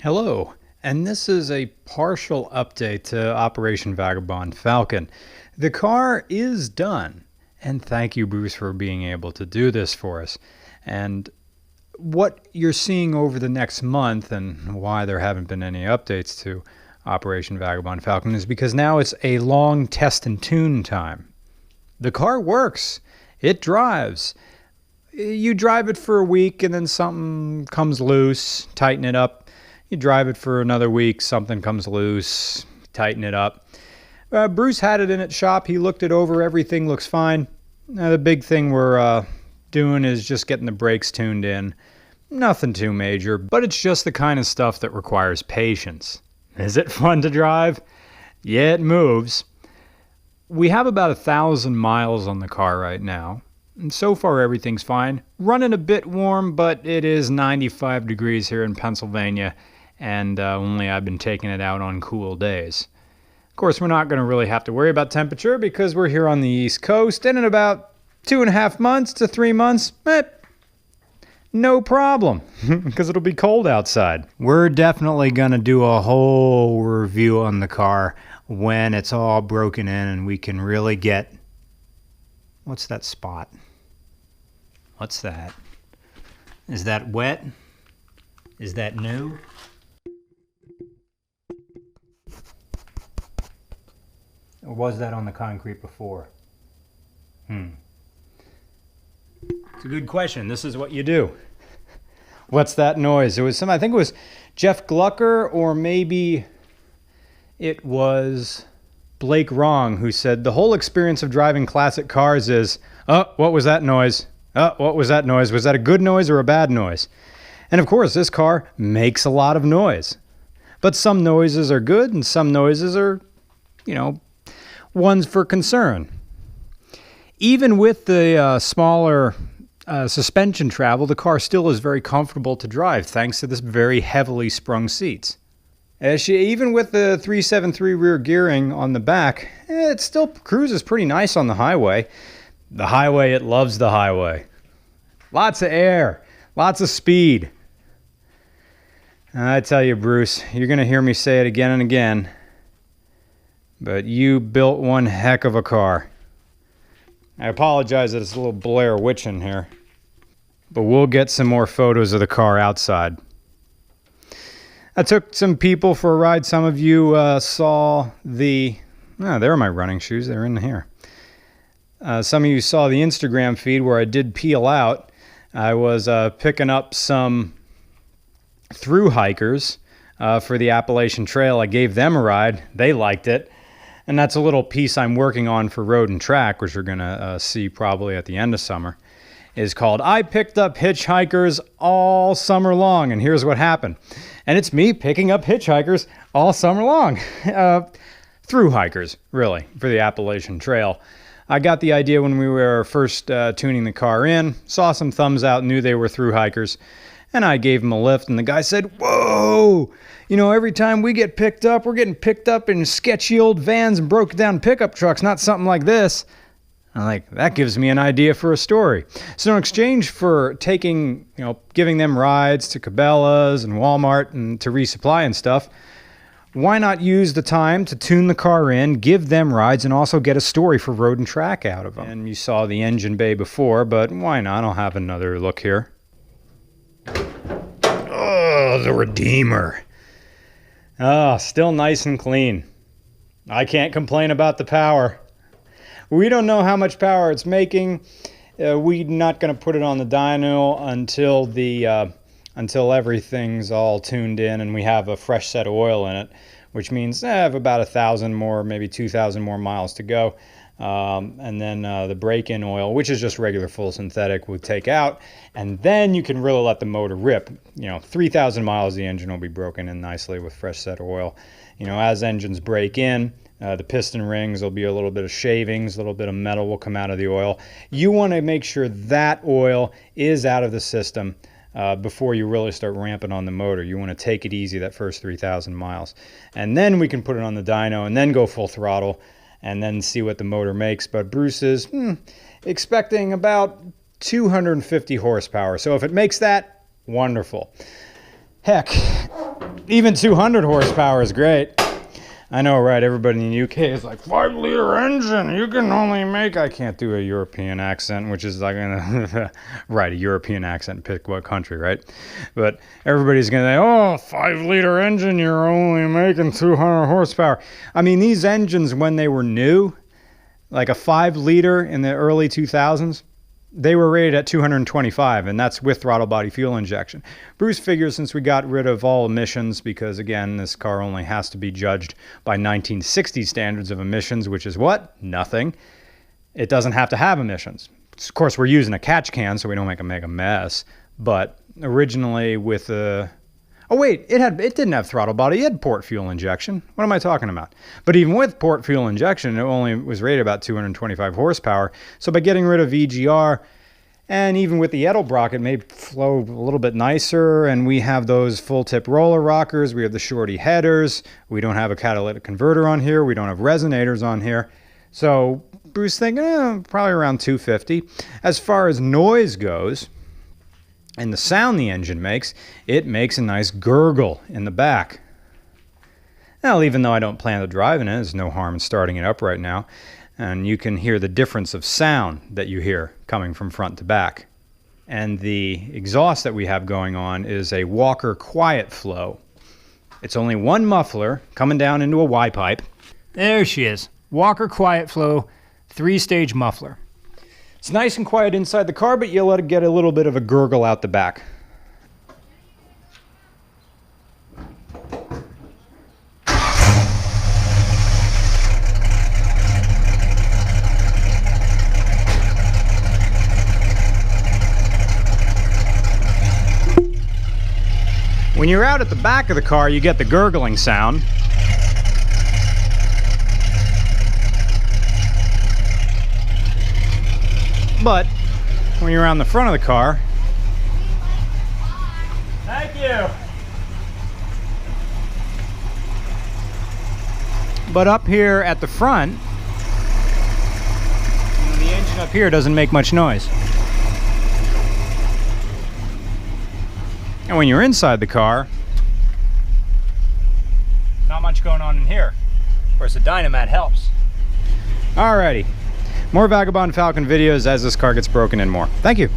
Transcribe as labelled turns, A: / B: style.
A: Hello, and this is a partial update to Operation Vagabond Falcon. The car is done, and thank you, Bruce, for being able to do this for us. And what you're seeing over the next month and why there haven't been any updates to Operation Vagabond Falcon is because now it's a long test and tune time. The car works. It drives. You drive it for a week and then something comes loose, tighten it up. You drive it for another week, something comes loose, tighten it up. Bruce had it in its shop. He looked it over. Everything looks fine. The big thing we're doing is just getting the brakes tuned in. Nothing too major, but it's just the kind of stuff that requires patience. Is it fun to drive? Yeah, it moves. We have about 1,000 miles on the car right now. And so far, everything's fine. Running a bit warm, but it is 95 degrees here in Pennsylvania, and only I've been taking it out on cool days. Of course, we're not going to really have to worry about temperature because we're here on the East Coast, and in about 2.5 months to 3 months, no problem, because it'll be cold outside. We're definitely going to do a whole review on the car when it's all broken in and we can really get... What's that spot? What's that? Is that wet? Is that new? Or was that on the concrete before? It's a good question. This is what you do. What's that noise? It was I think it was Jeff Glucker, or maybe it was Blake Wrong, who said the whole experience of driving classic cars is, oh, what was that noise? Oh, what was that noise? Was that a good noise or a bad noise? And of course, this car makes a lot of noise. But some noises are good and some noises are, ones for concern. Even with the smaller suspension travel, the car still is very comfortable to drive thanks to this very heavily sprung seats. Even with the 373 rear gearing on the back, it still cruises pretty nice on the highway. The highway, it loves the highway. Lots of air, lots of speed. I tell you, Bruce, you're going to hear me say it again and again, but you built one heck of a car. I apologize that it's a little Blair Witching here, but we'll get some more photos of the car outside. I took some people for a ride. Some of you saw there are my running shoes. They're in here. Some of you saw the Instagram feed where I did peel out. I was picking up some through hikers for the Appalachian Trail. I gave them a ride. They liked it. And that's a little piece I'm working on for Road and Track, which you're going to see probably at the end of summer, is called I Picked Up Hitchhikers All Summer Long. And here's what happened. And it's me picking up hitchhikers all summer long. Through hikers, really, for the Appalachian Trail. I got the idea when we were first tuning the car in, saw some thumbs out, knew they were through hikers, and I gave them a lift, and the guy said, whoa, every time we get picked up, we're getting picked up in sketchy old vans and broken down pickup trucks, not something like this. I'm like, that gives me an idea for a story. So in exchange for giving them rides to Cabela's and Walmart and to resupply and stuff, why not use the time to tune the car in, give them rides, and also get a story for Road and Track out of them? And you saw the engine bay before, but why not? I'll have another look here. Oh, the Redeemer. Oh, still nice and clean. I can't complain about the power. We don't know how much power it's making. We're not going to put it on the dyno until everything's all tuned in and we have a fresh set of oil in it, which means I have about 1,000 more, maybe 2,000 more miles to go. And then the break-in oil, which is just regular full synthetic, we'll take out. And then you can really let the motor rip. 3,000 miles, the engine will be broken in nicely with fresh set of oil. As engines break in, the piston rings, there'll be a little bit of shavings, a little bit of metal will come out of the oil. You want to make sure that oil is out of the system before you really start ramping on the motor. You want to take it easy that first 3,000 miles. And then we can put it on the dyno and then go full throttle and then see what the motor makes. But Bruce is expecting about 250 horsepower. So if it makes that, wonderful. Heck, Even 200 horsepower is great. I know, right? Everybody in the UK is like, 5-liter engine, you can only make... I can't do a European accent, which is like, right, a European accent, pick what country, right? But everybody's going to say, oh, 5-liter engine, you're only making 200 horsepower. I mean, these engines, when they were new, like a 5-liter in the early 2000s, they were rated at 225, and that's with throttle body fuel injection. Bruce figures since we got rid of all emissions, because again, this car only has to be judged by 1960 standards of emissions, which is what? Nothing. It doesn't have to have emissions. Of course, we're using a catch can, so we don't make a mess. But originally with a... Oh wait, it didn't have throttle body, it had port fuel injection. What am I talking about? But even with port fuel injection, it only was rated about 225 horsepower. So by getting rid of EGR, and even with the Edelbrock, it may flow a little bit nicer, and we have those full tip roller rockers, we have the shorty headers, we don't have a catalytic converter on here, we don't have resonators on here. So Bruce thinking, probably around 250. As far as noise goes, and the sound the engine makes, it makes a nice gurgle in the back. Now, even though I don't plan to drive in it, there's no harm in starting it up right now. And you can hear the difference of sound that you hear coming from front to back. And the exhaust that we have going on is a Walker Quiet Flow. It's only one muffler coming down into a Y-pipe. There she is. Walker Quiet Flow 3-stage muffler. It's nice and quiet inside the car, but you let it get a little bit of a gurgle out the back. When you're out at the back of the car, you get the gurgling sound. But when you're on the front of the car, thank you. But up here at the front, the engine up here doesn't make much noise. And when you're inside the car, not much going on in here. Of course, the Dynamat helps. Alrighty. More Vagabond Falcon videos as this car gets broken in more. Thank you.